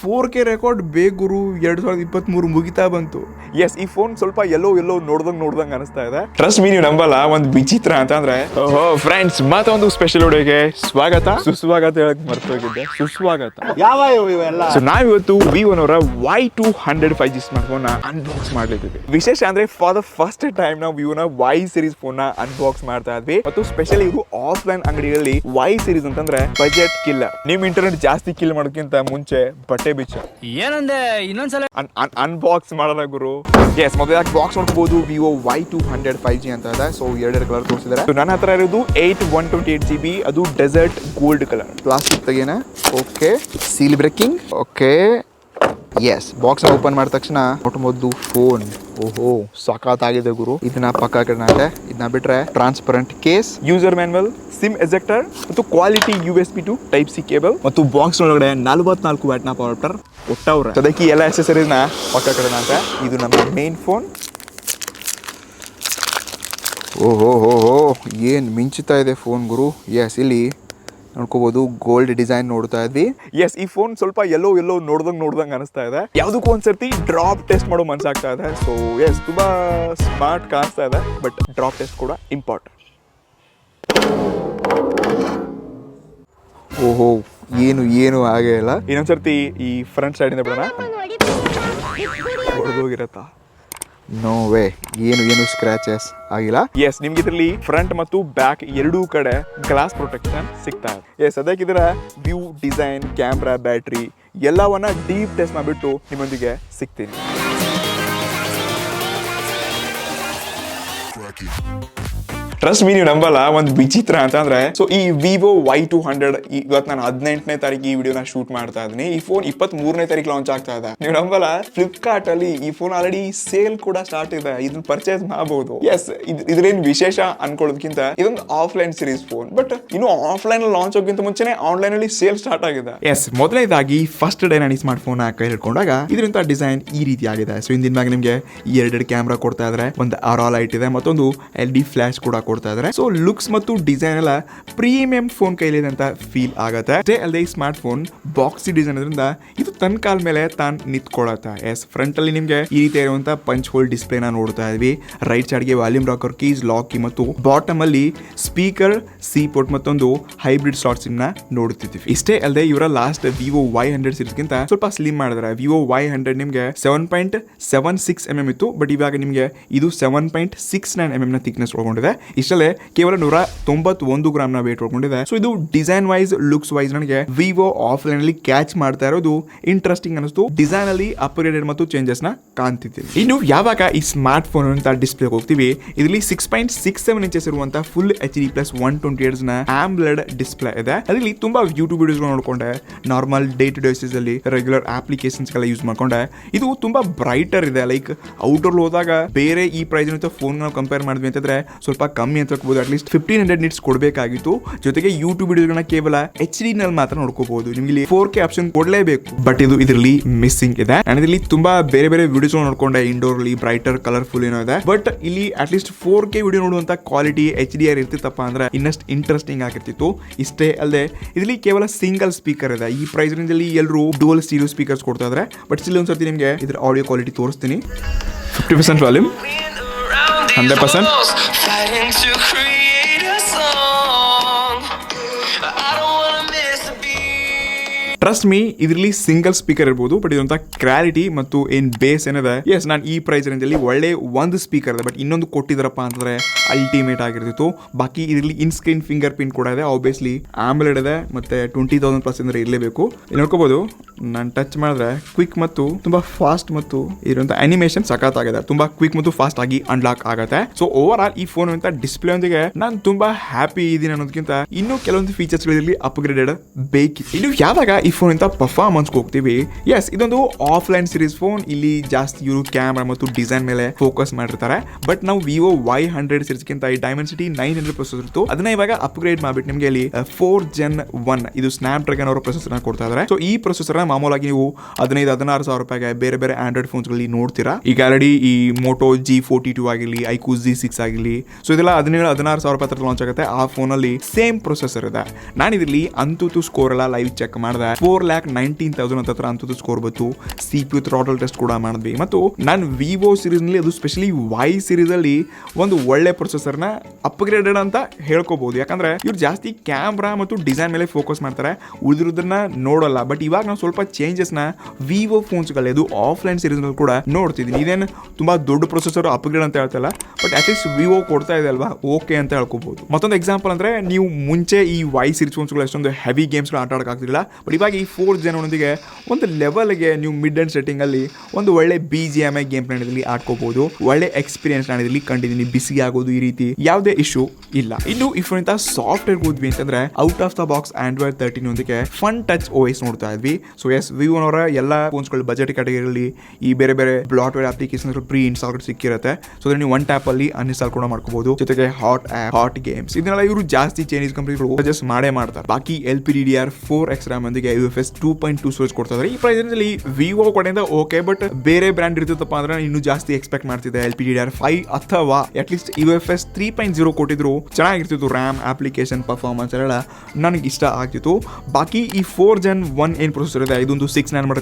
4K record ಬೇಗುರು 2023 ಮುಗಿತಾ ಬಂತು. S, ಈ ಫೋನ್ ಸ್ವಲ್ಪ ಎಲ್ಲೋ ನೋಡ್ದಂಗ್ ಅನಿಸ್ತಾ ಇದೆ. ಟ್ರಸ್ಟ್ ಮೀ, ನೀವು ನಂಬಲ್ಲ, ಒಂದು ವಿಚಿತ್ರ ಅಂತಂದ್ರೆ ಓಹೋ ಫ್ರೆಂಡ್ಸ್, ಮತ್ತೊಂದು ಸ್ಪೆಷಲ್ ವಿಡಿಯೋಗೆ ಸುಸ್ವಾಗತ ಹೇಳಕ್ ಮರ್ತೋಗಿದ್ದೆ. ಸುಸ್ವಾಗತ ಯಾವ ಇವೆಲ್ಲ. ಸೊ ನಾವಿವತ್ತು ವಿವೋನವರ Y200 5G ಸ್ಮಾರ್ಟ್ ಫೋನ್ ನ ಅನ್ಬಾಕ್ಸ್ ಮಾಡ್ಲಿದ್ದೀವಿ. ವಿಶೇಷ ಅಂದ್ರೆ ಫಾರ್ ದ ಫಸ್ಟ್ ಟೈಮ್ ನಾವು ವಿವೋನ Y ಸೀರೀಸ್ ಫೋನ್ ನ ಅನ್ಬಾಕ್ಸ್ ಮಾಡ್ತಾ ಇದ್ವಿ. ಮತ್ತು ಸ್ಪೆಷಲಿ ಇವರು ಆಫ್ಲೈನ್ ಅಂಗಡಿಗಳಲ್ಲಿ Y ಸೀರೀಸ್ ಅಂತಂದ್ರೆ ಬಜೆಟ್ ಕಿಲ್ಲರ್. ನಿಮ್ ಇಂಟರ್ನೆಟ್ ಜಾಸ್ತಿ ಕಿಲ್ ಮಾಡೋಕ್ಕಿಂತ ಮುಂಚೆ ಬಟ್ಟೆ ಬಿಚ್ಚ ಏನಂದೆ ಇನ್ನೊಂದ್ಸಲ ಅನ್ಬಾಕ್ಸ್ ಮಾಡೋಣ ಗುರು. ಎಸ್, ಮೊದಲಾಗಿ ಬಾಕ್ಸ್ ನೋಡ್ಕೋಬಹುದು. ವಿವೋ Y200 5G ಅಂತ ಇದೆ. ಸೊ ಎರಡು ಕಲರ್ ತೋರಿಸಿದ್ದಾರೆ. ನನ್ನ ಹತ್ರ ಇರೋದು 128GB, ಅದು ಡೆಸರ್ಟ್ ಗೋಲ್ಡ್ ಕಲರ್. ಪ್ಲಾಸ್ಟಿಕ್ ತೆಗೆನ. Okay, seal breaking. Okay, yes, box open ಮಾಡಿದ ತಕ್ಷಣ ಮೊದಲು ಫೋನ್. ಓಹೋ, ಸಖತ್ತಾಗಿದೆ ಗುರು. ಇದನ್ನ ಪಕ್ಕ ಕಡೆ ಇದನ್ನ ಬಿಟ್ರೆ transparent case, user manual, sim ejector ಮತ್ತು quality USB to Type-C cable ಮತ್ತು ಬಾಕ್ಸ್ ಒಳಗಡೆ 44 ವ್ಯಾಟ್ನ ಪವರ್ ಬಟರ್ ಕೊಟ್ಟವ್ರೆ. ಅದಕ್ಕೆ ಎಲ್ಲ ಅಕ್ಸೆಸರೀಸ್ ನ ಪಕ್ಕ ಕಡೆ ಅಂತ. ಇದು ನಮ್ಮ ಮೇನ್ ಫೋನ್. ಓಹೋ ಏನ್ ಮಿಂಚುತ್ತಾ ಇದೆ ಫೋನ್ ಗುರು. ಎಸ್, ಇಲ್ಲಿ ನೋಡ್ಕೋಬಹುದು ಗೋಲ್ಡ್ ಡಿಸೈನ್ ನೋಡ್ತಾ ಇದ್ವಿ. ಎಸ್, ಈ ಫೋನ್ ಸ್ವಲ್ಪ ಎಲ್ಲೋ ನೋಡ್ದಂಗ್ ಅನಿಸ್ತಾ ಇದೆ. ಯಾವ್ದಕ್ಕೂ ಒಂದ್ಸರ್ತಿ ಡ್ರಾಪ್ ಟೆಸ್ಟ್ ಮಾಡೋ ಮನ್ಸಾಗ್ತಾ ಇದೆ. ಸೊ ಎಸ್, ತುಂಬಾ ಸ್ಮಾರ್ಟ್ ಕಾಣಿಸ್ತಾ ಇದೆ, ಬಟ್ ಡ್ರಾಪ್ ಟೆಸ್ಟ್ ಕೂಡ ಇಂಪಾರ್ಟೆಂಟ್. ಓಹೋ, ಏನು ಹಾಗೆ ಇಲ್ಲ. ಇನ್ನೊಂದ್ಸರ್ತಿ ಈ ಫ್ರಂಟ್ ಸೈಡ್ ಇಂದ ಬಿಡೋಣ. ಹೊಡೆದೋಗಿರತ್ತಾ? ನೋ ವೇ, ಏನು ಸ್ಕ್ರಾಚಸ್ ಆಗಿಲ್ಲ. ಎಸ್, ನಿಮ್ಗೆ ಇದರಲ್ಲಿ ಫ್ರಂಟ್ ಮತ್ತು ಬ್ಯಾಕ್ ಎರಡೂ ಕಡೆ ಗ್ಲಾಸ್ ಪ್ರೊಟೆಕ್ಷನ್ ಸಿಗ್ತಾ ಇದೆ. ಎಸ್, ಅದಕ್ಕೆ ಇದರ ವ್ಯೂ, ಡಿಸೈನ್, ಕ್ಯಾಮ್ರಾ, ಬ್ಯಾಟ್ರಿ ಎಲ್ಲವನ್ನ ಡೀಪ್ ಟೆಸ್ಟ್ ಮಾಡಿಬಿಟ್ಟು ನಿಮ್ಮೊಂದಿಗೆ ಸಿಗ್ತೀನಿ. ಟ್ರಸ್ಟ್ ಮೀ, ನೀವು ನಂಬಲ್ಲ, ಒಂದು ವಿಚಿತ್ರ ಅಂತಂದ್ರೆ ಸೊ ಈ ವಿವೋ Y200 ಇವತ್ತು ನಾನು 18ನೇ ತಾರೀಕು ಈ ವಿಡಿಯೋನ ಶೂಟ್ ಮಾಡ್ತಾ ಇದ್ದೀನಿ. ಈ ಫೋನ್ 23ನೇ ತಾರೀಕು ಲಾಂಚ್ ಆಗ್ತಾ ಇದೆ. ನೀವು ನಂಬಲ್ಲ, ಫ್ಲಿಪ್ಕಾರ್ಟ್ ಅಲ್ಲಿ ಈ ಫೋನ್ ಆಲ್ರೆಡಿ ಸೇಲ್ ಕೂಡ ಸ್ಟಾರ್ಟ್ ಇದೆ. ಇದನ್ನ ಪರ್ಚೇಸ್ ಮಾಡಬಹುದು. ಎಸ್, ಇದ್ರೇನು ವಿಶೇಷ ಅನ್ಕೊಳ್ಳೋದಕ್ಕಿಂತ ಇದೊಂದು ಆಫ್ಲೈನ್ ಸೀರೀಸ್ ಫೋನ್, ಬಟ್ ಇನ್ನು ಆಫ್ಲೈನ್ ಲಾಂಚ್ ಆಗೋಕ್ಕಿಂತ ಮುಂಚೆನೆ ಆನ್ಲೈನ್ ಅಲ್ಲಿ ಸೇಲ್ ಸ್ಟಾರ್ಟ್ ಆಗಿದೆ. ಎಸ್, ಮೊದಲನೇದಾಗಿ ಫಸ್ಟ್ ಡೇ ನಾನು ಈ ಸ್ಮಾರ್ಟ್ ಫೋನ್ ಕೈ ಹಿಡ್ಕೊಂಡಾಗ ಇದರಿಂದ ಡಿಸೈನ್ ಈ ರೀತಿ ಆಗಿದೆ. ಸೊ ಹಿಂದಿನ ಮ್ಯಾಗ ನಿಮಗೆ ಎರಡು ಕ್ಯಾಮ್ರಾ ಕೊಡ್ತಾ ಇದ್ರೆ, ಒಂದು ಆರಾ ಲೈಟ್ ಇದೆ, ಮತ್ತೊಂದು LED ಫ್ಲಾಶ್ ಕೂಡ ಕೊಡ್ತಾ ಇದ್ದಾರೆ. ಸೊ ಲುಕ್ಸ್ ಮತ್ತು ಡಿಸೈನ್ ಎಲ್ಲ ಪ್ರೀಮಿಯಂ ಫೋನ್ ಕೈಲಿದೆ ಅಂತ ಫೀಲ್ ಆಗುತ್ತೆ. ಅಷ್ಟೇ ಅಲ್ಲದೆ ಈ ಸ್ಮಾರ್ಟ್ ಫೋನ್ ಬಾಕ್ಸಿ ಡಿಸೈನ್ ಅದರಿಂದ ಇದು ತನ್ನ ಕಾಲ ಮೇಲೆ ತಾನು ನಿಂತ್ಕೊಳ್ಳುತ್ತೆ. ಎಸ್, ಫ್ರಂಟ್ ಅಲ್ಲಿ ನಿಮಗೆ ಈ ರೀತಿ ಇರುವಂತ ಪಂಚ್ ಹೋಲ್ ಡಿಸ್ಪ್ಲೇ ನ ನೋಡ್ತಾ ಇದ್ವಿ. ರೈಟ್ ಸೈಡ್ ಗೆ volume rocker keys, lock key ಮತ್ತು ಬಾಟಮ್ ಅಲ್ಲಿ ಸ್ಪೀಕರ್, ಸಿ ಪೋರ್ಟ್ ಮತ್ತೊಂದು ಹೈಬ್ರಿಡ್ ಸ್ಲಾಟ್ಸ್ ನ ನೋಡ್ತಿದ್ವಿ. ಇಷ್ಟೇ ಅಲ್ಲದೆ ಇವರ ಲಾಸ್ಟ್ ವಿವೋ Y100 ಸೀರೀಸ್ ಗಿಂತ ಸ್ವಲ್ಪ ಸ್ಲಿಮ್ ಮಾಡಿದ್ರೆ. ವಿವೋ Y100 ನಿಮಗೆ 7.76 mm ಇತ್ತು, ಬಟ್ ಇವಾಗ ನಿಮಗೆ ಇದು 7.69 mm ನ ಥಿಕ್ನೆಸ್ ಒಳಗೊಂಡಿದೆ. ಇಷ್ಟಲ್ಲೇ ಕೇವಲ 191 ಗ್ರಾಮ್ನ ವೇಟ್ ಒಳಗೊಂಡಿದೆ. ಸೊ ಇದು ಡಿಸೈನ್ ವೈಸ್, ಲುಕ್ಸ್ ವೈಸ್ ನನಗೆ ವಿವೋ ಆಫ್ಲೈನ್ ಅಲ್ಲಿ ಕ್ಯಾಚ್ ಮಾಡ್ತಾ ಇರೋದು ಇಂಟ್ರೆಸ್ಟಿಂಗ್ ಅನಿಸ್ತು. ಡಿಸೈನ್ ಅಲ್ಲಿ ಅಪ್ಗ್ರೇಡೆಡ್ ಮತ್ತು ಚೇಂಜಸ್ ನ ಕಾಣ್ತಿದ್ದೀವಿ. ಇನ್ನು ಯಾವಾಗ ಈ ಸ್ಮಾರ್ಟ್ ಫೋನ್ ಅಂತ ಡಿಸ್ಪ್ಲೇ ಹೋಗ್ತೀವಿ, ಇದರಲ್ಲಿ 6.67 ಇಂಚಸ್ ಇರುವಂತ ಫುಲ್ HD+ 120Hz ನ AMOLED ಡಿಸ್ಪ್ಲೇ ಇದೆ. ಅದರಲ್ಲಿ ತುಂಬಾ ಯೂಟ್ಯೂಬ್ ವಿಡಿಯೋಸ್ ನೋಡ್ಕೊಂಡೆ, normal day to day basis ಅಲ್ಲಿ ರೆಗ್ಯುಲರ್ ಅಪ್ಲಿಕೇಶನ್ಸ್ ಗಳ ಯೂಸ್ ಮಾಡ್ಕೊಂಡೆ. ಇದು ತುಂಬಾ ಬ್ರೈಟರ್ ಇದೆ. ಲೈಕ್ ಔಟ್ಡೋರ್ ಹೋದಾಗ ಬೇರೆ ಈ ಪ್ರೈಸ್ ಫೋನ್ ನಾವು ಕಂಪೇರ್ ಮಾಡಿದ್ವಿ ಅಂತಂದ್ರೆ ಸ್ವಲ್ಪ ಕಮ್ಮಿ ಅಂತ ಅಟ್ಲೀಸ್ಟ್ 1500 ನಿಟ್ಸ್ ಕೊಡಬೇಕಾಗಿತ್ತು. ಜೊತೆಗೆ ಯೂಟ್ಯೂಬ್ ವಿಡಿಯೋಗಳನ್ನ ಕೇವಲ HD ನಲ್ಲಿ ಮಾತ್ರ ನೋಡ್ಕೋಬಹುದು. ನಿಮಗೆ 4K ಆಪ್ಷನ್ ಕೊಡಲೇಬೇಕು, ಬಟ್ ಇದು ಇದರಲ್ಲಿ ಮಿಸ್ಸಿಂಗ್ ಇದೆ. ನಾನು ಇದರಲ್ಲಿ ತುಂಬಾ ಬೇರೆ ವಿಡಿಯೋಸ್ ನೋಡ್ಕೊಂಡೆ, ಇಂಡೋರ್ ಅಲ್ಲಿ ಬ್ರೈಟರ್ ಕಲರ್ಫುಲ್ ಏನೋ ಇದೆ, ಬಟ್ ಇಲ್ಲಿ ಅಟ್ಲೀಸ್ಟ್ 4K ವಿಡಿಯೋ ನೋಡುವಂತ ಕ್ವಾಲಿಟಿ HDR ಇರ್ತಿತ್ತಪ್ಪ ಅಂದ್ರೆ ಇನ್ನಷ್ಟು ಇಂಟ್ರೆಸ್ಟಿಂಗ್ ಆಗಿರ್ತಿತ್ತು. ಇಷ್ಟೇ ಅಲ್ಲದೆ ಇದರಲ್ಲಿ ಕೇವಲ ಸಿಂಗಲ್ ಸ್ಪೀಕರ್ ಇದೆ. ಈ ಪ್ರೈಸ್ ರೇಂಜ್ ಅಲ್ಲಿ ಎಲ್ಲರೂ ಡುವಲ್ ಸ್ಟೀರಿಯೋ ಸ್ಪೀಕರ್ಸ್ ಕೊಡ್ತಾ ಇದ್ದಾರೆ, ಬಟ್ ಸ್ಟಿಲ್ ಒಂದ್ಸರ್ತಿ ನಿಮಗೆ ಇದರ ಆಡಿಯೋ ಕ್ವಾಲಿಟಿ ತೋರಿಸ್ತೀನಿ. 50% ವಾಲ್ಯೂಮ್, 100%. ಟ್ರಸ್ಟ್ ಮೀ, ಇದರಲ್ಲಿ ಸಿಂಗಲ್ ಸ್ಪೀಕರ್ ಇರ್ಬೋದು, ಬಟ್ ಇದೊಂಥ ಕ್ಲಾರಿಟಿ ಮತ್ತು ಏನ್ ಬೇಸ್ ಏನಿದೆ. ಎಸ್, ನಾನು ಈ ಪ್ರೈಸ್ ರೇಂಜ್ ಅಲ್ಲಿ ಒಳ್ಳೆ ಒಂದು ಸ್ಪೀಕರ್ ಇದೆ, ಬಟ್ ಇನ್ನೊಂದು ಕೊಟ್ಟಿದ್ದಾರಪ್ಪ ಅಂತಂದ್ರೆ ಅಲ್ಟಿಮೇಟ್ ಆಗಿರ್ತಿತ್ತು. ಬಾಕಿ ಇದರಲ್ಲಿ ಇನ್ ಸ್ಕ್ರೀನ್ ಫಿಂಗರ್ ಪ್ರಿಂಟ್ ಕೂಡ ಇದೆ, ಆಬ್ವಿಯಸ್ಲಿ AMOLED ಇದೆ, ಮತ್ತೆ 20,000+ ಅಂದ್ರೆ ಇರಲೇಬೇಕು. ಇಲ್ಲಿ ನೋಡ್ಕೋಬಹುದು, ನಾನು ಟಚ್ ಮಾಡಿದ್ರೆ ಕ್ವಿಕ್ ಮತ್ತು ತುಂಬಾ ಫಾಸ್ಟ್ ಮತ್ತು ಇರುವಂತ ಅನಿಮೇಷನ್ ಸಖತ್ತಾಗಿದೆ. ತುಂಬಾ ಕ್ವಿಕ್ ಮತ್ತು ಫಾಸ್ಟ್ ಆಗಿ ಅನ್ಲಾಕ್ ಆಗುತ್ತೆ. ಸೊ ಓವರ್ ಆಲ್ ಈ ಫೋನ್ ಅಂತ ಡಿಸ್ಪ್ಲೇ ಒಂದಿಗೆ ನಾನು ತುಂಬಾ ಹ್ಯಾಪಿ ಇದ್ದೀನಿ ಅನ್ನೋದಕ್ಕಿಂತ ಇನ್ನೂ ಕೆಲವೊಂದು ಫೀಚರ್ಸ್ ಗಳಲ್ಲಿ ಅಪ್ಗ್ರೇಡೆಡ್ ಬೇಕಿತ್ತು. ಇನ್ನು ಯಾವಾಗ ಈ ಫೋನ್ ಇಂತ ಪರ್ಫಾರ್ಮೆನ್ಸ್ ಹೋಗ್ತೀವಿ, ಎಸ್, ಇದೊಂದು ಆಫ್ಲೈನ್ ಸೀರೀಸ್ ಫೋನ್. ಇಲ್ಲಿ ಜಾಸ್ತಿ ಇವರು ಕ್ಯಾಮ್ರಾ ಮತ್ತು ಡಿಸೈನ್ ಮೇಲೆ ಫೋಕಸ್ ಮಾಡಿರ್ತಾರೆ. ಬಟ್ ನಾವು ವಿವೋ Y100 ಸೀರೀಸ್ ಗಿಂತ ಈ ಡೈಮೆನ್ಸಿಟಿ 900 ಪ್ರೊಸೆಸರ್ ಇತ್ತು, ಅದನ್ನ ಇವಾಗ ಅಪ್ಗ್ರೇಡ್ ಮಾಡ್ಬಿಟ್ಟು ನಿಮಗೆ ಇಲ್ಲಿ 4 Gen 1 ಇದು ಸ್ನ್ಯಾಪ್ ಡ್ರ್ಯಾಗನ್ ಅವರ ಪ್ರೊಸೆಸರ್ ಕೊಡ್ತಾ ಇದ್ದಾರೆ. ಸೊ ಈ ಪ್ರೊಸೆಸರ್ ಮಾಮೂಲಾಗಿ ನೀವು 15,000-16,000 ರೂಪಾಯಿಗೆ ಬೇರೆ ಆಂಡ್ರಾಯ್ಡ್ ಫೋನ್ಸ್ ಗಳಲ್ಲಿ ನೋಡ್ತೀರಾ. ಈಗ ಆಲ್ರೆಡಿ ಈ ಮೋಟೋ G42 ಆಗಿರಲಿ, ಐಕ್ಯೂ G6 ಆಗಿರಲಿ, ಸೊ ಇದೆಲ್ಲ 17,000-16,000 ರೂಪಾಯಿ ಲಾಂಚ್ ಆಗುತ್ತೆ. ಆ ಫೋನ್ ಅಲ್ಲಿ ಸೇಮ್ ಪ್ರೊಸೆಸರ್ ಇದೆ. ನಾನು ಇದರಲ್ಲಿ ಅಂತೂ ಸ್ಕೋರ್ ಎಲ್ಲ ಲೈವ್ ಚೆಕ್ ಮಾಡಿದೆ. 4,19,000 ಹತ್ರ ಅಂತದ್ದು ಸ್ಕೋರ್ ಬಂತು. CPU ಥ್ರಾಟಲ್ ಟೆಸ್ಟ್ ಕೂಡ ಮಾಡಿದ್ವಿ. ಮತ್ತು ನಾನು ವಿವೋ ಸೀರೀಸ್ನಲ್ಲಿ ಅದು ಸ್ಪೆಷಲಿ ವೈ ಸೀರೀಸ್ ಅಲ್ಲಿ ಒಂದು ಒಳ್ಳೆ ಪ್ರೊಸೆಸರ್ನ ಅಪ್ಗ್ರೇಡೆಡ್ ಅಂತ ಹೇಳ್ಕೋಬಹುದು. ಯಾಕಂದ್ರೆ ಇವ್ರು ಜಾಸ್ತಿ ಕ್ಯಾಮ್ರಾ ಮತ್ತು ಡಿಸೈನ್ ಮೇಲೆ ಫೋಕಸ್ ಮಾಡ್ತಾರೆ, ಉಳಿದಿರೋದನ್ನ ನೋಡಲ್ಲ. ಬಟ್ ಇವಾಗ ನಾವು ಸ್ವಲ್ಪ ಚೇಂಜಸ್ ನ ವಿವೋ ಫೋನ್ಸ್ಗಳಲ್ಲಿ ಅದು ಆಫ್ಲೈನ್ ಸೀರೀಸ್ ನಲ್ಲಿ ಕೂಡ ನೋಡ್ತಿದ್ದೀನಿ. ಇದೇನು ತುಂಬಾ ದೊಡ್ಡ ಪ್ರೊಸೆಸರ್ ಅಪ್ಗ್ರೇಡ್ ಅಂತ ಹೇಳ್ತಲ್ಲ, ಬಟ್ ಅಟ್ಲೀಸ್ಟ್ ವಿವೋ ಕೊಡ್ತಾ ಇದೆ ಅಲ್ವಾ, ಓಕೆ ಅಂತ ಹೇಳ್ಕೋಬಹುದು. ಮತ್ತೊಂದು ಎಕ್ಸಾಂಪಲ್ ಅಂದ್ರೆ ನೀವು ಮುಂಚೆ ಈ ವೈ ಸೀರೀಸ್ ಫೋನ್ಸ್ಗಳು ಎಷ್ಟೊಂದು ಹೆವಿ ಗೇಮ್ಸ್ಗಳು ಆಟ ಆಡಕ್ ಆಗ್ತಿಲ್ಲ, ಬಟ್ ಇವಾಗ ಈ 4th Gen ಒಂದಿಗೆ ಒಂದು ಲೆವೆಲ್ಗೆ ನೀವು ಮಿಡ್ ಅಂಡ್ ಸೆಟ್ಟಿಂಗ್ ಅಲ್ಲಿ ಒಂದು ಒಳ್ಳೆ BGMI ಗೇಮ್ ಪ್ಲಾನ್ ಇದರಲ್ಲಿ ಆಡ್ಕೋಬಹುದು. ಒಳ್ಳೆ ಎಕ್ಸ್ಪೀರಿಯನ್ಸ್ ನಾನು ಇದರಲ್ಲಿ ಕಂಡಿದ್ದೀನಿ. ಬಿಸಿ ಆಗೋದು ಈ ರೀತಿ ಯಾವುದೇ ಇಶ್ಯೂ ಇಲ್ಲ. ಇನ್ನು ಇಫ್ ಸಾಫ್ಟ್ವೇರ್ ಹೋದ್ವಿ ಅಂತಂದ್ರೆ out of the box Android 13 ಒಂದಿಗೆ ಫನ್ ಟಚ್ OS ನೋಡ್ತಾ ಇದ್ವಿ. ಸೊ ಎಸ್, ವಿವೋನವರ ಎಲ್ಲ ಫೋನ್ಸ್ಗಳು ಬಜೆಟ್ ಕ್ಯಾಟಗರಿಯಲ್ಲಿ ಈ ಬೇರೆ ಬೇರೆ ಬ್ಲಾಟ್ವೇರ್ ಅಪ್ಲಿಕೇಶನ್ ಪ್ರೀ ಇನ್ಸ್ಟಾಲ್ ಸಿಕ್ಕಿರುತ್ತೆ. ಸೊ ಅದ್ರ ನೀವು 1 ಟ್ಯಾಪ್ ಅಲ್ಲಿ ಅನ್ಇನ್ಸ್ಟಾಲ್ ಕೂಡ ಮಾಡ್ಕೋಬಹುದು. ಜೊತೆಗೆ ಹಾಟ್ ಗೇಮ್ಸ್ ಇದನ್ನೆಲ್ಲ ಇವರು ಜಾಸ್ತಿ ಚೈನೀಸ್ ಕಂಪನಿಗಳು ಸಜೆಸ್ಟ್ ಮಾಡೇ ಮಾಡ್ತಾರೆ. ಬಾಕಿ LPDDR4X RAM ಒಂದಿಗೆ UFS 2.2 ಸ್ಟೋರೇಜ್ ಕೊಡ್ತಾ ಇದ್ದಾರೆ. ಈ ಪ್ರೈಸ್ ಅಲ್ಲಿ ವಿವೋ ಕಡೆಯಿಂದ ಓಕೆ, ಬಟ್ ಬೇರೆ ಬ್ರ್ಯಾಂಡ್ ಇರ್ತಪ್ಪ ಅಂದ್ರೆ ಇನ್ನೂ ಜಾಸ್ತಿ ಎಕ್ಸ್ಪೆಕ್ಟ್ ಮಾಡ್ತಿದ್ದೆ. LPDDR5 ಅಥವಾ ಅಟ್ಲೀಸ್ಟ್ UFS 3.0 ಕೊಟ್ಟಿದ್ರು ಚೆನ್ನಾಗಿರ್ತಿತ್ತು. ರ್ಯಾಮ್, ಅಪ್ಲಿಕೇಶನ್, ಪರ್ಫಾರ್ಮೆನ್ಸ್ ಎಲ್ಲ ನನಗೆ ಇಷ್ಟ ಆಗ್ತಿತ್ತು. ಬಾಕಿ ಈ 4th Gen 1 ಏನ್ ಪ್ರೊಸೆಸರ್ ಇದೆ, ಇದೊಂದು 6 nm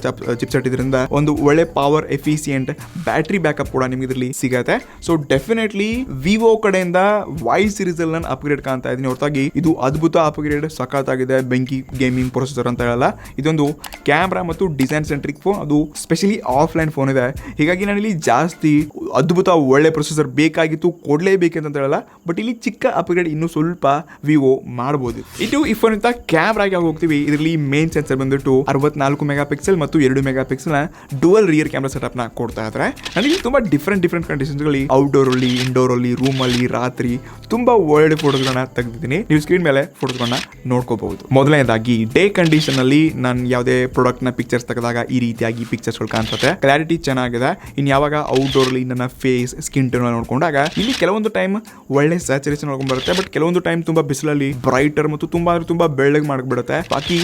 ಚಿಪ್ಸೆಟ್ ಇದರಿಂದ ಒಂದು ಒಳ್ಳೆ ಪವರ್ ಎಫಿಸಿಯೆಂಟ್ ಬ್ಯಾಟ್ರಿ ಬ್ಯಾಕಪ್ ಕೂಡ ನಿಮ್ಗೆ ಇದರಲ್ಲಿ ಸಿಗತ್ತೆ. ಸೊ ಡೆಫಿನೆಟ್ಲಿ ವಿವೋ ಕಡೆಯಿಂದ ವೈ ಸೀರೀಸ್ ಅಲ್ಲಿ ನಾನು ಅಪ್ಗ್ರೇಡ್ ಕಾಣ್ತಾ ಇದ್ದೀನಿ ಹೊರತಾಗಿ ಇದು ಅದ್ಭುತ ಅಪ್ಗ್ರೇಡ್, ಸಖತ್ತಾಗಿದೆ. ಬೆಂಕಿ ಗೇಮಿಂಗ್ ಪ್ರೊಸೆಸರ್ ಅಂತ ಹೇಳಲ್ಲ, ಇದೊಂದು ಕ್ಯಾಮ್ರಾ ಮತ್ತು ಡಿಸೈನ್ ಸೆಂಟ್ರಿಕ್ ಫೋನ್, ಅದು ಸ್ಪೆಷಲಿ ಆಫ್ಲೈನ್ ಫೋನ್ ಇದೆ. ಹೀಗಾಗಿ ನಾನು ಇಲ್ಲಿ ಜಾಸ್ತಿ ಅದ್ಭುತ ಒಳ್ಳೆ ಪ್ರೊಸೆಸರ್ ಬೇಕಾಗಿತ್ತು, ಕೊಡ್ಲೇಬೇಕಂತ ಹೇಳಲ್ಲ, ಬಟ್ ಇಲ್ಲಿ ಚಿಕ್ಕ ಅಪ್ಗ್ರೇಡ್ ಇನ್ನೂ ಸ್ವಲ್ಪ ವಿವೋ ಮಾಡಬಹುದು. ಇದು ಈ ಫೋನ್ ಇಂತ ಕ್ಯಾಮ್ರಾಗೆ ಹೋಗ್ತೀವಿ. ಇದರಲ್ಲಿ ಮೇನ್ ಸೆನ್ಸರ್ ಬಂದ್ಬಿಟ್ಟು 64 ಮೆಗಾಪಿಕ್ಸೆಲ್ ಮತ್ತು 2 megapixel dual rear camera setup ನ ಕೊಡ್ತಾ ಇದ್ದಾರೆ. ನನಗೆ ತುಂಬಾ ಡಿಫ್ರೆಂಟ್ ಕಂಡೀಷನ್ಸ್ ಗಳಲ್ಲಿ ಔಟ್ಡೋರ್ ಅಲ್ಲಿ, ಇಂಡೋರ್ ಅಲ್ಲಿ, ರೂಮ್ ಅಲ್ಲಿ, ರಾತ್ರಿ ತುಂಬಾ ಒಳ್ಳೆ ಫೋಟೋಸ್ಗಳನ್ನ ತೆಗೆದಿದ್ದೀನಿ. ನೀವು ಸ್ಕ್ರೀನ್ ಮೇಲೆ ಫೋಟೋಸ್ಗಳನ್ನ ನೋಡ್ಕೋಬಹುದು. ಮೊದಲನೇದಾಗಿ ಡೇ ಕಂಡೀಷನ್ ಅಲ್ಲಿ ನಾನು ಯಾವುದೇ ಪ್ರಾಡಕ್ಟ್ ನ ಪಿಕ್ಚರ್ಸ್ ತೆಗೆದಾಗ ಈ ರೀತಿಯಾಗಿ ಪಿಕ್ಚರ್ಸ್ ಗಳು ಕಾಣಿಸುತ್ತೆ. ಕ್ಲಾರಿಟಿ ಚೆನ್ನಾಗಿದೆ. ಇನ್ ಯಾವಾಗ ಔಟ್ಡೋರ್ ಅಲ್ಲಿ ನನ್ನ ಫೇಸ್, ಸ್ಕಿನ್ ಟೋನ್ ನೋಡ್ಕೊಂಡಾಗ ಇಲ್ಲಿ ಕೆಲವೊಂದು ಟೈಮ್ ಒಳ್ಳೆ ಸ್ಯಾಚುರೇಷನ್ ನೋಡ್ಕೊಂಡ್ ಬರುತ್ತೆ, ಬಟ್ ಕೆಲವೊಂದು ಟೈಮ್ ತುಂಬಾ ಬಿಸಿಲಲ್ಲಿ ಬ್ರೈಟರ್ ಮತ್ತು ತುಂಬಾ ಬೆಳ್ಳಗೆ ಮಾಡ್ಬಿಡುತ್ತೆ. ಬಾಕಿ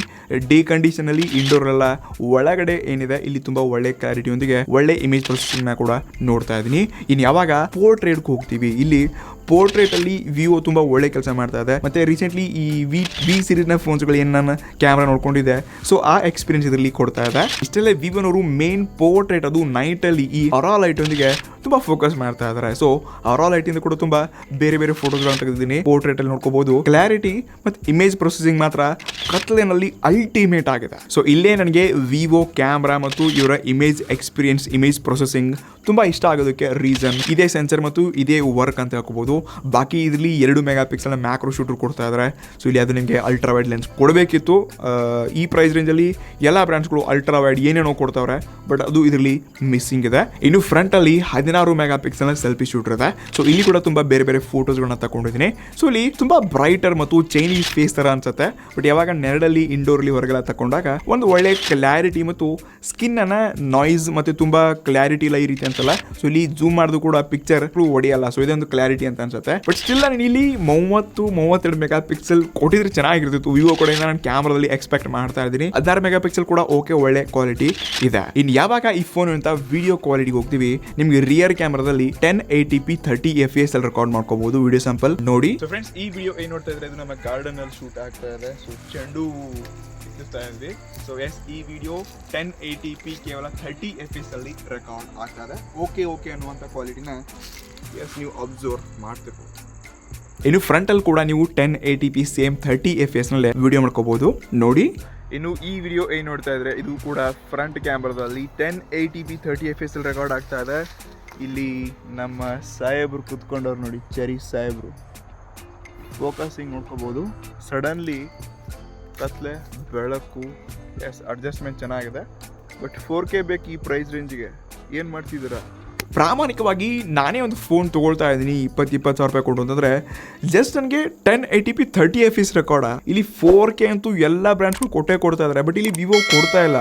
ಡೇ ಕಂಡೀಷನ್ ಅಲ್ಲಿ ಇಂಡೋರ್ ಎಲ್ಲ ಒಳಗಡೆ ಏನಿದೆ ಇಲ್ಲಿ ತುಂಬಾ ಒಳ್ಳೆ ಕ್ಲಾರಿಟಿ ಒಂದಿಗೆ ಒಳ್ಳೆ ಇಮೇಜ್ ಪ್ರೊಸೆಸಿಂಗ್ ನ ಕೂಡ ನೋಡ್ತಾ ಇದೀನಿ. ಇನ್ ಯಾವಾಗ ಪೋರ್ಟ್ರೇಟ್ ಹೋಗ್ತೀವಿ, ಇಲ್ಲಿ ಪೋರ್ಟ್ರೇಟ್ ಅಲ್ಲಿ ವಿವೋ ತುಂಬಾ ಒಳ್ಳೆ ಕೆಲಸ ಮಾಡ್ತಾ ಇದೆ. ಮತ್ತೆ ರೀಸೆಂಟ್ಲಿ ಈ ವಿ ಸೀರೀಸ್ ನ ಫೋನ್ಸ್ಗಳು ಏನ್ ನಾನು ಕ್ಯಾಮ್ರಾ ನೋಡ್ಕೊಂಡಿದ್ದೆ, ಸೊ ಆ ಎಕ್ಸ್ಪೀರಿಯನ್ಸ್ ಇದರಲ್ಲಿ ಕೊಡ್ತಾ ಇದೆ. ಇಷ್ಟೆಲ್ಲ ವಿವೋನವರು ಮೇನ್ ಪೋರ್ಟ್ರೇಟ್ ಅದು ನೈಟ್ ಅಲ್ಲಿ ಈ ಅರಾ ಲೈಟ್ ಒಂದಿಗೆ ತುಂಬಾ ಫೋಕಸ್ ಮಾಡ್ತಾ ಇದ್ದಾರೆ. ಸೊ ಅರಾ ಲೈಟ್ ಇಂದ ಕೂಡ ತುಂಬಾ ಬೇರೆ ಬೇರೆ ಫೋಟೋಸ್ಗಳನ್ನು ತೆಗೆದಿದ್ದೀನಿ. ಪೋರ್ಟ್ರೇಟ್ ಅಲ್ಲಿ ನೋಡ್ಕೋಬಹುದು. ಕ್ಲಾರಿಟಿ ಮತ್ತೆ ಇಮೇಜ್ ಪ್ರೊಸೆಸಿಂಗ್ ಮಾತ್ರ ಕತ್ಲೆನಲ್ಲಿ ಅಲ್ಟಿಮೇಟ್ ಆಗಿದೆ. ಸೊ ಇಲ್ಲೇ ನನಗೆ ವಿವೋ ಕ್ಯಾಮ್ರಾ ಮತ್ತು ಇವರ ಇಮೇಜ್ ಎಕ್ಸ್ಪೀರಿಯನ್ಸ್, ಇಮೇಜ್ ಪ್ರೊಸೆಸಿಂಗ್ ತುಂಬಾ ಇಷ್ಟ ಆಗೋದಕ್ಕೆ ರೀಸನ್ ಇದೇ ಸೆನ್ಸರ್ ಮತ್ತು ಇದೇ ವರ್ಕ್ ಅಂತ ಹೇಳ್ಕೋಬಹುದು. ಬಾಕಿ ಇದರಲ್ಲಿ 2 ಮೆಗಾಪಿಕ್ಸೆಲ್ ಮ್ಯಾಕ್ರೋ ಶೂಟರ್ ಕೊಡ್ತಾ ಇದ್ದಾರೆ. ಸೊ ಇಲ್ಲಿ ಅದು ನಿಮಗೆ ಅಲ್ಟ್ರಾ ವೈಡ್ ಲೆನ್ಸ್ ಕೊಡಬೇಕಿತ್ತು. ಈ ಪ್ರೈಸ್ ರೇಂಜ್ ಅಲ್ಲಿ ಎಲ್ಲ ಬ್ರ್ಯಾಂಡ್ಸ್ಗಳು ಅಲ್ಟ್ರಾ ವೈಡ್ ಏನೇನೋ ಕೊಡ್ತಾವ್ರೆ, ಬಟ್ ಅದು ಇದರಲ್ಲಿ ಮಿಸ್ಸಿಂಗ್ ಇದೆ. ಇನ್ನು ಫ್ರಂಟ್ ಅಲ್ಲಿ 16 ಮೆಗಾಪಿಕ್ಸೆಲ್ ಸೆಲ್ಫಿ ಶೂಟರ್ ಇದೆ. ಸೊ ಇಲ್ಲಿ ಕೂಡ ತುಂಬಾ ಬೇರೆ ಬೇರೆ ಫೋಟೋಸ್ಗಳನ್ನ ತಗೊಂಡಿದ್ದೀನಿ. ಸೊ ಇಲ್ಲಿ ತುಂಬಾ ಬ್ರೈಟರ್ ಮತ್ತು ಚೈನೀಸ್ ಫೇಸ್ ತರ ಅನ್ಸುತ್ತೆ, ಬಟ್ ಯಾವಾಗ ನೆರಳಲ್ಲಿ, ಇಂಡೋರ್ ಅಲ್ಲಿ ಹೊರಗೆಲ್ಲ ತಗೊಂಡಾಗ ಒಂದು ಒಳ್ಳೆ ಕ್ಲಾರಿಟಿ ಮತ್ತು ಸ್ಕಿನ್ ಅನ್ನ ನಾಯ್ಸ್ ಮತ್ತೆ ತುಂಬಾ ಕ್ಲಾರಿಟಿ ಇಲ್ಲ ಈ ರೀತಿ ಅನ್ಸಲ್ಲ. ಸೊ ಇಲ್ಲಿ ಜೂಮ್ ಮಾಡಿದ್ರು ಕೂಡ ಪಿಕ್ಚರ್ ಹೊಡೆಯಲ್ಲ. ಸೊ ಇದೊಂದು ಕ್ಲಾರಿಟಿ ಅಂತ ಅನ್ಸುತ್ತೆ. ಬಟ್ ಸ್ಟಿಲ್ ನಾನು ಇಲ್ಲಿ 32 ಮೆಗಾಪಿಕ್ಸೆಲ್ ಕೊಟ್ಟಿದ್ರೆ ಚೆನ್ನಾಗಿರ್ತಿತ್ತು. ವಿವೋ ಕಡೆಯಿಂದ ನಾನು ಕ್ಯಾಮ್ರಾದಲ್ಲಿ ಎಕ್ಸ್ಪೆಕ್ಟ್ ಮಾಡ್ತಾ ಇದ್ದೀನಿ. 16 ಮೆಗಾಪಿಕ್ಸೆಲ್ ಕೂಡ ಓಕೆ, ಒಳ್ಳೆ ಕ್ವಾಲಿಟಿ ಇದೆ. ಇನ್ ಯಾವಾಗ ಈ ಫೋನ್ ಅಂತ ವಿಡಿಯೋ ಕ್ವಾಲಿಟಿಗೆ ಹೋಗ್ತೀವಿ, ನಿಮ್ಗೆ ರಿಯರ್ ಕ್ಯಾಮ್ರಾದಲ್ಲಿ 1080p 30 fps ಅಲ್ಲಿ ರೆಕಾರ್ಡ್ ಮಾಡ್ಕೋಬಹುದು. ವಿಡಿಯೋ ಸ್ಯಾಂಪಲ್ ನೋಡಿ. ಸೊ ಫ್ರೆಂಡ್ಸ್, ಈ ವಿಡಿಯೋ ಏನ್ ನೋಡ್ತಾ ಇದ್ರೆ ಇದು ನಮ್ಮ ಗಾರ್ಡನ್ ಅಲ್ಲಿ ಶೂಟ್ ಆಗ್ತಾ ಇದೆ. ಸೊ ಚೆಂಡು ಸೊ ಎಸ್, ಈ ವಿಡಿಯೋ 1080p ಕೇವಲ 30 fps ಅಲ್ಲಿ ರೆಕಾರ್ಡ್ ಆಗ್ತಾ ಇದೆ. ಓಕೆ ಅನ್ನುವಂಥ ಕ್ವಾಲಿಟಿನ ಎಸ್ ನೀವು ಅಬ್ಸರ್ವ್ ಮಾಡ್ತಿರ್ಬೋದು. ಇನ್ನು ಫ್ರಂಟ್ ಅಲ್ಲಿ ಕೂಡ ನೀವು 1080p ಸೇಮ್ 30 fps ನಲ್ಲಿ ವಿಡಿಯೋ ಮಾಡ್ಕೋಬಹುದು ನೋಡಿ. ಇನ್ನು ಈ ವಿಡಿಯೋ ಏನ್ ನೋಡ್ತಾ ಇದ್ರೆ ಇದು ಕೂಡ ಫ್ರಂಟ್ ಕ್ಯಾಮ್ರಾದಲ್ಲಿ 1080p 30 fps ಅಲ್ಲಿ ರೆಕಾರ್ಡ್ ಆಗ್ತಾ ಇದೆ. ಇಲ್ಲಿ ನಮ್ಮ ಸಾಹೇಬ್ರು ಕುತ್ಕೊಂಡವ್ರು ನೋಡಿ, ಚೆರಿ ಸಾಹೇಬ್ರು. ಫೋಕಸಿಂಗ್ ನೋಡ್ಕೋಬಹುದು. ಸಡನ್ಲಿ ಕತ್ಲೆ, ಬೆಳಕು, ಎಸ್ ಅಡ್ಜಸ್ಟ್ಮೆಂಟ್ ಚೆನ್ನಾಗಿದೆ. ಬಟ್ 4K ಬೇಕು ಈ ಪ್ರೈಸ್ ರೇಂಜ್ಗೆ, ಏನು ಮಾಡ್ತಿದ್ದೀರಾ? ಪ್ರಾಮಾಣಿಕವಾಗಿ ನಾನೇ ಒಂದು ಫೋನ್ ತೊಗೊಳ್ತಾ ಇದ್ದೀನಿ 20,000 ರೂಪಾಯಿ ಕೊಟ್ಟು ಅಂತಂದರೆ ಜಸ್ಟ್ ನನಗೆ 1080p 30 fps ರೆಕಾರ್ಡ. ಇಲ್ಲಿ 4K ಅಂತೂ ಎಲ್ಲ ಬ್ರ್ಯಾಂಡ್ಸ್ಗಳು ಕೊಡ್ತಾ ಇದ್ದಾರೆ, ಬಟ್ ಇಲ್ಲಿ ವಿವೋ ಕೊಡ್ತಾ ಇಲ್ಲ.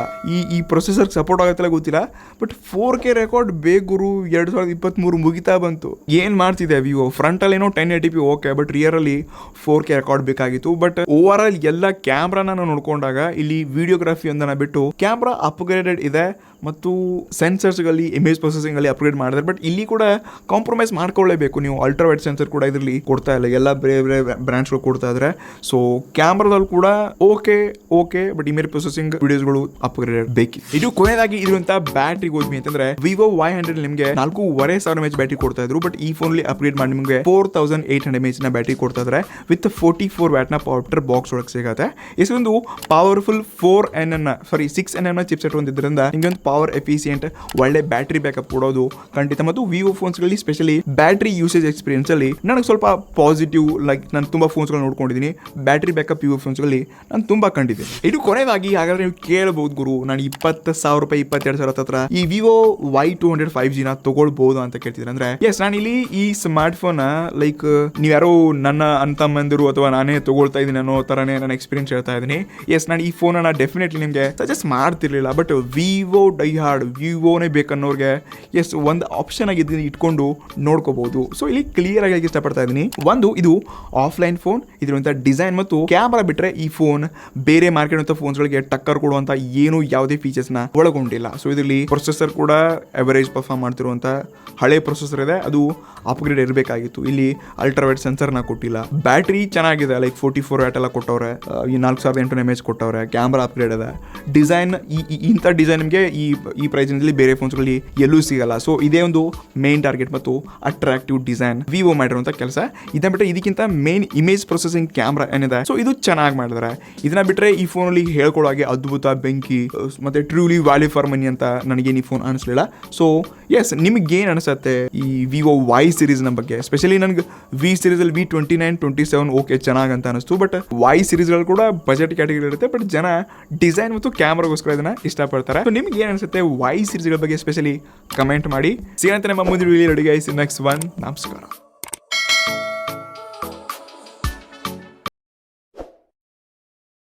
ಈ ಪ್ರೊಸೆಸರ್ಗೆ ಸಪೋರ್ಟ್ ಆಗುತ್ತಲ್ಲ ಗೊತ್ತಿಲ್ಲ, ಬಟ್ 4K ರೆಕಾರ್ಡ್ ಬೇಗುರು 2023 ಮುಗಿತಾ ಬಂತು. ಏನು ಮಾಡ್ತಿದೆ ವಿವೋ? ಫ್ರಂಟಲ್ಲಿ ಏನೋ 1080p ಓಕೆ, ಬಟ್ ರಿಯರಲ್ಲಿ 4K ರೆಕಾರ್ಡ್ ಬೇಕಾಗಿತ್ತು. ಬಟ್ ಓವರ್ ಆಲ್ ಎಲ್ಲ ಕ್ಯಾಮ್ರಾನ ನಾವು ನೋಡ್ಕೊಂಡಾಗ ಇಲ್ಲಿ ವಿಡಿಯೋಗ್ರಫಿ ಒಂದನ್ನು ಬಿಟ್ಟು ಕ್ಯಾಮ್ರಾ ಅಪ್ಗ್ರೇಡೆಡ್ ಇದೆ ಮತ್ತು ಸೆನ್ಸರ್ಸ್ಗಳಲ್ಲಿ ಇಮೇಜ್ ಪ್ರೊಸೆಸಿಂಗ್ ಅಲ್ಲಿ ಅಪ್ಗ್ರೇಡ್ ಮಾಡಿದ್ರೆ, ಬಟ್ ಇಲ್ಲಿ ಕೂಡ ಕಾಂಪ್ರಮೈಸ್ ಮಾಡ್ಕೊಳ್ಳೇಬೇಕು ನೀವು. ಅಲ್ಟ್ರಾವೈಡ್ ಸೆನ್ಸರ್ ಕೂಡ ಇದರಲ್ಲಿ ಕೊಡ್ತಾ ಇಲ್ಲ, ಎಲ್ಲ ಬೇರೆ ಬೇರೆ ಬ್ರಾಂಡ್ಸ್ಗಳು ಕೊಡ್ತಾ ಇದ್ರೆ. ಸೊ ಕ್ಯಾಮ್ರಾದಲ್ಲಿ ಕೂಡ ಓಕೆ ಬಟ್ ಇಮೇಜ್ ಪ್ರೊಸೆಸಿಂಗ್ ವಿಡಿಯೋಸ್ಗಳು ಅಪ್ಗ್ರೇಡ್ ಬೇಕಿ. ಇದು ಕೊನೆಯದಾಗಿ ಇರುವಂತಹ ಬ್ಯಾಟ್ರಿ ಹೋದ್ವಿ ಅಂತಂದ್ರೆ ವಿವೋ Y100 ನಿಮಗೆ 4,500 mAh ಬ್ಯಾಟ್ರಿ ಕೊಡ್ತಾ ಇದ್ರು, ಬಟ್ ಈ ಫೋನ್ ಅಪ್ಗ್ರೇಡ್ ಮಾಡಿ ನಿಮಗೆ 4800 mAh ನ ಬ್ಯಾಟ್ರಿ ಕೊಡ್ತಾ ಇದ್ರೆ ವಿತ್ 44 ವ್ಯಾಟ್ ನ ಪವರ್ ಬಾಕ್ಸ್ ಒಳಗೆ ಸಿಗುತ್ತೆ. ಇದೊಂದು ಪವರ್ಫುಲ್ 6nm ಚಿಪ್ಸೆಟ್ ಹೊಂದಿದ್ರಿಂದ ನಿಮಗೆ ಒಂದು ಪವರ್ ಎಫಿಸಿಯೆಂಟ್ ಒಳ್ಳೆ ಬ್ಯಾಟ್ರಿ ಬ್ಯಾಕಪ್ ಕೊಡೋದು ಖಂಡಿತ. ಮತ್ತು ವಿವೋ ಫೋನ್ಸ್ ಗಳಲ್ಲಿ ಸ್ಪೆಷಲಿ ಬ್ಯಾಟ್ರಿ ಯೂಸೇಜ್ ಎಕ್ಸ್ಪೀರಿಯನ್ಸ್ ಅಲ್ಲಿ ನನಗೆ ಸ್ವಲ್ಪ ಪಾಸಿಟಿವ್, ಲೈಕ್ ನಾನು ತುಂಬಾ ಫೋನ್ಸ್ ಗಳು ನೋಡ್ಕೊಂಡಿದ್ದೀನಿ, ಬ್ಯಾಟ್ರಿ ಬ್ಯಾಕಪ್ ವಿವೋ ಫೋನ್ಸ್ ಗಳಲ್ಲಿ ನಾನು ತುಂಬಾ ಕಂಡಿದ್ದೆ. ಇದು ಕೊನೆಯದಾಗಿ ಹಾಗಾದ್ರೆ ನೀವು ಕೇಳಬಹುದು, ಗುರು ನಾನು 20,000 ರೂಪಾಯಿ 22,000 ಹತ್ರ ಈ ವಿವೋ Y200 5G ನ ತಗೊಳ್ಬಹುದು ಅಂತ ಕೇಳ್ತಿದ್ರೆ ಅಂದ್ರೆ ಎಸ್, ನಾನು ಇಲ್ಲಿ ಈ ಸ್ಮಾರ್ಟ್ ಫೋನ್ ಲೈಕ್ ನೀವು ಯಾರೋ ನನ್ನ ಅಂತಮ್ಮಂದಿರು ಅಥವಾ ನಾನೇ ತಗೊಳ್ತಾ ಇದ್ದೀನಿ ಅನ್ನೋ ತರನೇ ನನ್ನ ಎಕ್ಸ್ಪೀರಿಯನ್ಸ್ ಹೇಳ್ತಾ ಇದ್ದೀನಿ. ಎಸ್, ನಾನು ಈ ಫೋನ್ ಅನ್ನ ಡೆಫಿನೆಟ್ಲಿ ನಿಮಗೆ ಸಜೆಸ್ಟ್ ಮಾಡ್ತಿರ್ಲಿಲ್ಲ, ಬಟ್ ವಿವೋ ಡೈಹಾರ್ಡ್ ವಿವೋನೇ ಬೇಕನ್ನೋರ್ಗೆ ಎಸ್ ಒಂದು ಆಪ್ಷನ್ ಆಗಿ ಇಟ್ಕೊಂಡು ನೋಡ್ಕೋಬಹುದು. ಸೊ ಇಲ್ಲಿ ಕ್ಲಿಯರ್ ಆಗಿ ಇಷ್ಟಪಡ್ತಾ ಇದ್ದೀನಿ. ಒಂದು, ಇದು ಆಫ್ಲೈನ್ ಫೋನ್, ಇದಿರುವಂತಹ ಡಿಸೈನ್ ಮತ್ತು ಕ್ಯಾಮರಾ ಬಿಟ್ರೆ ಈ ಫೋನ್ ಬೇರೆ ಮಾರ್ಕೆಟ್ ಅಂತ ಫೋನ್ಸ್ ಗಳಿಗೆ ಟಕ್ಕರ್ ಕೊಡುವಂತ ಏನು ಯಾವುದೇ ಫೀಚರ್ಸ್ ನ ಒಳಗೊಂಡಿಲ್ಲ. ಸೊ ಇದರಲ್ಲಿ ಪ್ರೊಸೆಸರ್ ಕೂಡ ಅವರೇಜ್ ಪರ್ಫಾರ್ಮ್ ಮಾಡ್ತಿರುವಂತ ಹಳೆ ಪ್ರೊಸೆಸರ್ ಇದೆ, ಅದು ಅಪ್ಗ್ರೇಡ್ ಇರಬೇಕಾಗಿತ್ತು. ಇಲ್ಲಿ ಅಲ್ಟ್ರಾವೈಡ್ ಸೆನ್ಸರ್ ನ ಕೊಟ್ಟಿಲ್ಲ. ಬ್ಯಾಟ್ರಿ ಚೆನ್ನಾಗಿದೆ, ಲೈಕ್ 44 ವ್ಯಾಟ್ ಎಲ್ಲ ಕೊಟ್ಟವ್ರೆ, ಈ 4800 mAh ಕೊಟ್ಟವ್ರೆ. ಕ್ಯಾಮ್ರಾ ಅಪ್ಗ್ರೇಡ್ ಇದೆ. ಡಿಸೈನ್ ಇಂಥ ಡಿಸೈನ್ ನಿಮಗೆ ಈ ಪ್ರೈಸ್ನಲ್ಲಿ ಬೇರೆ ಫೋನ್ಸ್ಗಳಲ್ಲಿ ಎಲ್ಲೂ ಸಿಗಲ್ಲ. ಸೊ ಇದೇ ಒಂದು ಮೇನ್ ಟಾರ್ಗೆಟ್ ಮತ್ತು ಅಟ್ರಾಕ್ಟಿವ್ ಡಿಸೈನ್ ವಿವೋ ಮಾಡಿರುವಂಥ ಕೆಲಸ. ಇದನ್ನ ಬಿಟ್ಟರೆ ಇದಕ್ಕಿಂತ ಮೇನ್ ಇಮೇಜ್ ಪ್ರೊಸೆಸಿಂಗ್ ಕ್ಯಾಮ್ರಾ ಏನಿದೆ, ಸೊ ಇದು ಚೆನ್ನಾಗಿ ಮಾಡಿದ್ದಾರೆ. ಇದನ್ನ ಬಿಟ್ಟರೆ ಈ ಫೋನಲ್ಲಿ ಹೇಳ್ಕೊಳ್ಳೋ ಹಾಗೆ ಅದ್ಭುತ, ಬೆಂಕಿ ಮತ್ತೆ ಟ್ರೂಲಿ ವ್ಯಾಲ್ಯೂ ಫಾರ್ ಮನಿ ಅಂತ ನನಗೇನು ಈ ಫೋನ್ ಅನಿಸ್ಲಿಲ್ಲ. ಸೊ ಎಸ್, ನಿಮ್ಗೆ ಏನು ಅನಿಸುತ್ತೆ ಈ ವಿವೋ Y ಸೀರೀಸ್ನ ಬಗ್ಗೆ? ಸ್ಪೆಷಲಿ ನನಗೆ ವಿ ಸೀರೀಸಲ್ಲಿ V29, 27 ಓಕೆ ಚೆನ್ನಾಗಿ ಅಂತ ಅನಿಸ್ತು, ಬಟ್ Y ಸೀರೀಸ್ಗಳು ಕೂಡ ಬಜೆಟ್ ಕ್ಯಾಟಗರಿ ಇರುತ್ತೆ, ಬಟ್ ಜನ ಡಿಸೈನ್ ಮತ್ತು ಕ್ಯಾಮ್ರಾಗೋಸ್ಕರ ಇದನ್ನ ಇಷ್ಟಪಡ್ತಾರೆ. ಸೊ ನಿಮ್ಗೆ ಏನು ಅನಿಸುತ್ತೆ Y ಸೀರೀಸ್ಗಳ ಬಗ್ಗೆ ಸ್ಪೆಷಲಿ ಕಮೆಂಟ್ ಮಾಡಿ. ಸಿಗಂತ ನಮ್ಮ ಮುಂದಿನ video. Ready guys, next one. ನಮಸ್ಕಾರ.